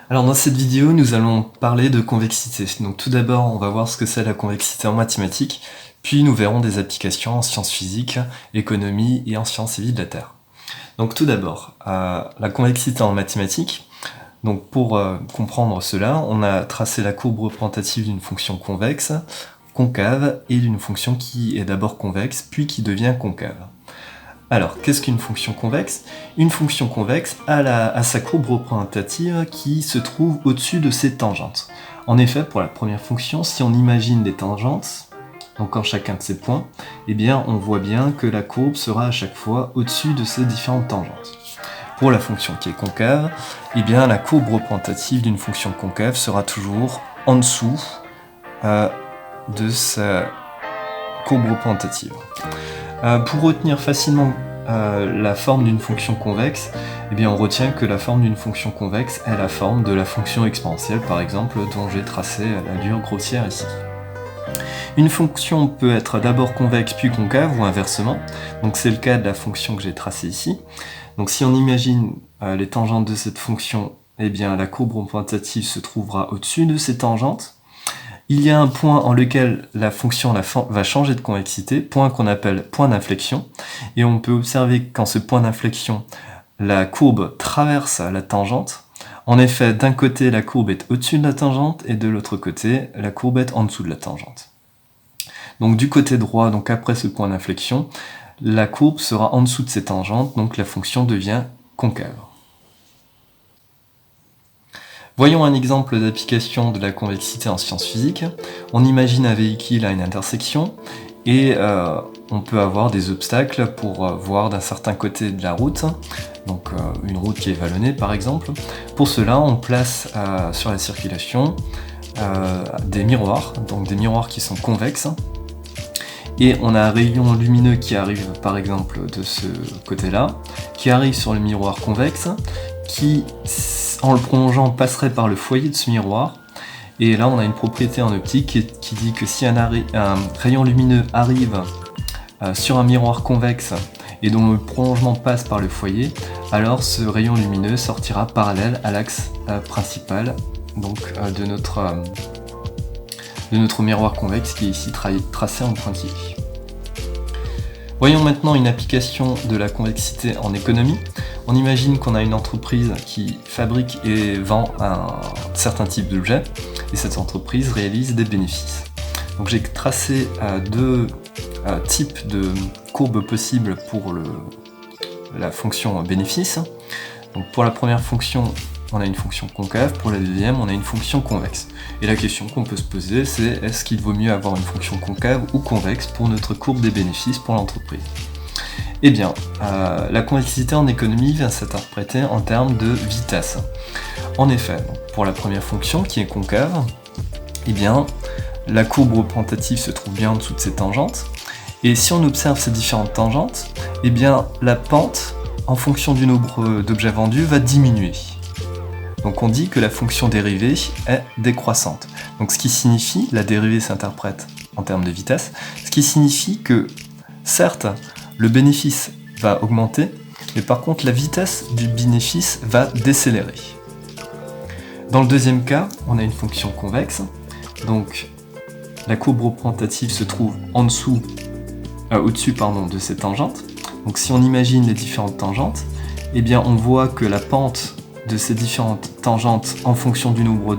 Alors dans cette vidéo, nous allons parler de convexité. Donc tout d'abord, on va voir ce que c'est la convexité en mathématiques, puis nous verrons des applications en sciences physiques, économie et en sciences et vie de la Terre. Donc tout d'abord, la convexité en mathématiques. Donc pour comprendre cela, on a tracé la courbe représentative d'une fonction convexe, concave, et d'une fonction qui est d'abord convexe, puis qui devient concave. Alors, qu'est-ce qu'une fonction convexe? Une fonction convexe a sa courbe représentative qui se trouve au-dessus de ses tangentes. En effet, pour la première fonction, si on imagine des tangentes, donc en chacun de ces points, eh bien on voit bien que la courbe sera à chaque fois au-dessus de ces différentes tangentes. Pour la fonction qui est concave, eh bien la courbe représentative d'une fonction concave sera toujours en dessous de sa courbe représentative. Pour retenir facilement la forme d'une fonction convexe, eh bien on retient que la forme d'une fonction convexe est la forme de la fonction exponentielle, par exemple, dont j'ai tracé l'allure grossière ici. Une fonction peut être d'abord convexe puis concave ou inversement, donc c'est le cas de la fonction que j'ai tracée ici. Donc si on imagine les tangentes de cette fonction, eh bien la courbe représentative se trouvera au-dessus de ces tangentes. Il y a un point en lequel la fonction va changer de convexité, point qu'on appelle point d'inflexion, et on peut observer qu'en ce point d'inflexion, la courbe traverse la tangente. En effet, d'un côté, la courbe est au-dessus de la tangente, et de l'autre côté, la courbe est en dessous de la tangente. Donc du côté droit, donc après ce point d'inflexion, la courbe sera en dessous de ces tangentes, donc la fonction devient concave. Voyons un exemple d'application de la convexité en sciences physiques. On imagine un véhicule à une intersection et on peut avoir des obstacles pour voir d'un certain côté de la route, donc une route qui est vallonnée par exemple. Pour cela, on place sur la circulation des miroirs, donc des miroirs qui sont convexes. Et on a un rayon lumineux qui arrive par exemple de ce côté-là, qui arrive sur le miroir convexe, qui en le prolongeant passerait par le foyer de ce miroir. Et là on a une propriété en optique qui dit que si un rayon lumineux arrive sur un miroir convexe et dont le prolongement passe par le foyer, alors ce rayon lumineux sortira parallèle à l'axe principal donc, de notre miroir convexe qui est ici tracé en pointillé. Voyons maintenant une application de la convexité en économie. On imagine qu'on a une entreprise qui fabrique et vend un certain type d'objet, et cette entreprise réalise des bénéfices. Donc j'ai tracé deux types de courbes possibles pour la fonction bénéfice. Donc pour la première fonction, on a une fonction concave, pour la deuxième, on a une fonction convexe. Et la question qu'on peut se poser, c'est est-ce qu'il vaut mieux avoir une fonction concave ou convexe pour notre courbe des bénéfices pour l'entreprise? Eh bien, la convexité en économie vient s'interpréter en termes de vitesse. En effet, pour la première fonction qui est concave, eh bien, la courbe représentative se trouve bien en dessous de ses tangentes. Et si on observe ces différentes tangentes, eh bien, la pente, en fonction du nombre d'objets vendus, va diminuer. Donc on dit que la fonction dérivée est décroissante. Donc ce qui signifie, la dérivée s'interprète en termes de vitesse, ce qui signifie que, certes, le bénéfice va augmenter, mais par contre la vitesse du bénéfice va décélérer. Dans le deuxième cas, on a une fonction convexe, donc la courbe représentative se trouve au-dessus de ces tangentes. Donc si on imagine les différentes tangentes, eh bien on voit que la pente de ces différentes tangentes en fonction du nombre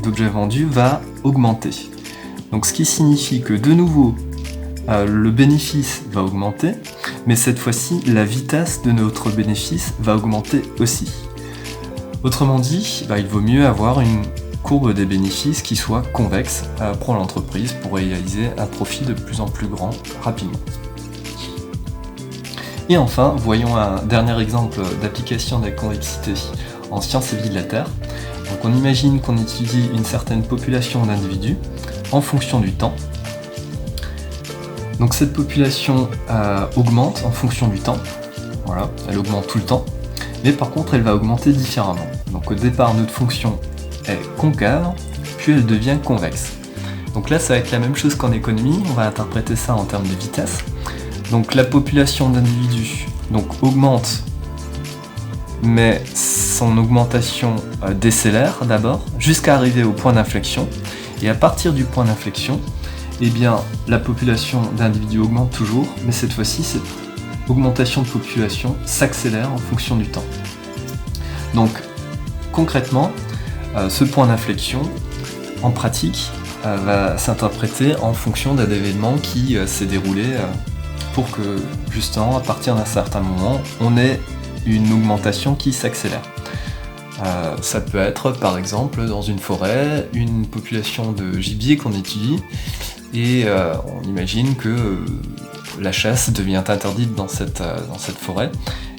d'objets vendus va augmenter. Donc ce qui signifie que de nouveau le bénéfice va augmenter, mais cette fois-ci la vitesse de notre bénéfice va augmenter aussi. Autrement dit, il vaut mieux avoir une courbe des bénéfices qui soit convexe pour l'entreprise pour réaliser un profit de plus en plus grand rapidement. Et enfin, voyons un dernier exemple d'application de la convexité en sciences et vie de la Terre. Donc on imagine qu'on étudie une certaine population d'individus en fonction du temps. Donc cette population augmente en fonction du temps. Voilà, elle augmente tout le temps. Mais par contre, elle va augmenter différemment. Donc au départ, notre fonction est concave, puis elle devient convexe. Donc là, ça va être la même chose qu'en économie. On va interpréter ça en termes de vitesse. Donc la population d'individus augmente, mais son augmentation décélère d'abord, jusqu'à arriver au point d'inflexion. Et à partir du point d'inflexion, eh bien, la population d'individus augmente toujours, mais cette fois-ci, cette augmentation de population s'accélère en fonction du temps. Donc, concrètement, ce point d'inflexion, en pratique, va s'interpréter en fonction d'un événement qui s'est déroulé pour que, justement, à partir d'un certain moment, on ait une augmentation qui s'accélère. Ça peut être, par exemple, dans une forêt, une population de gibier qu'on étudie, et on imagine que la chasse devient interdite dans cette forêt.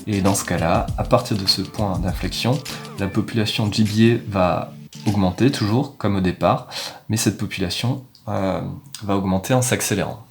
Et dans ce cas-là, à partir de ce point d'inflexion, la population de gibier va augmenter toujours, comme au départ, mais cette population va augmenter en s'accélérant.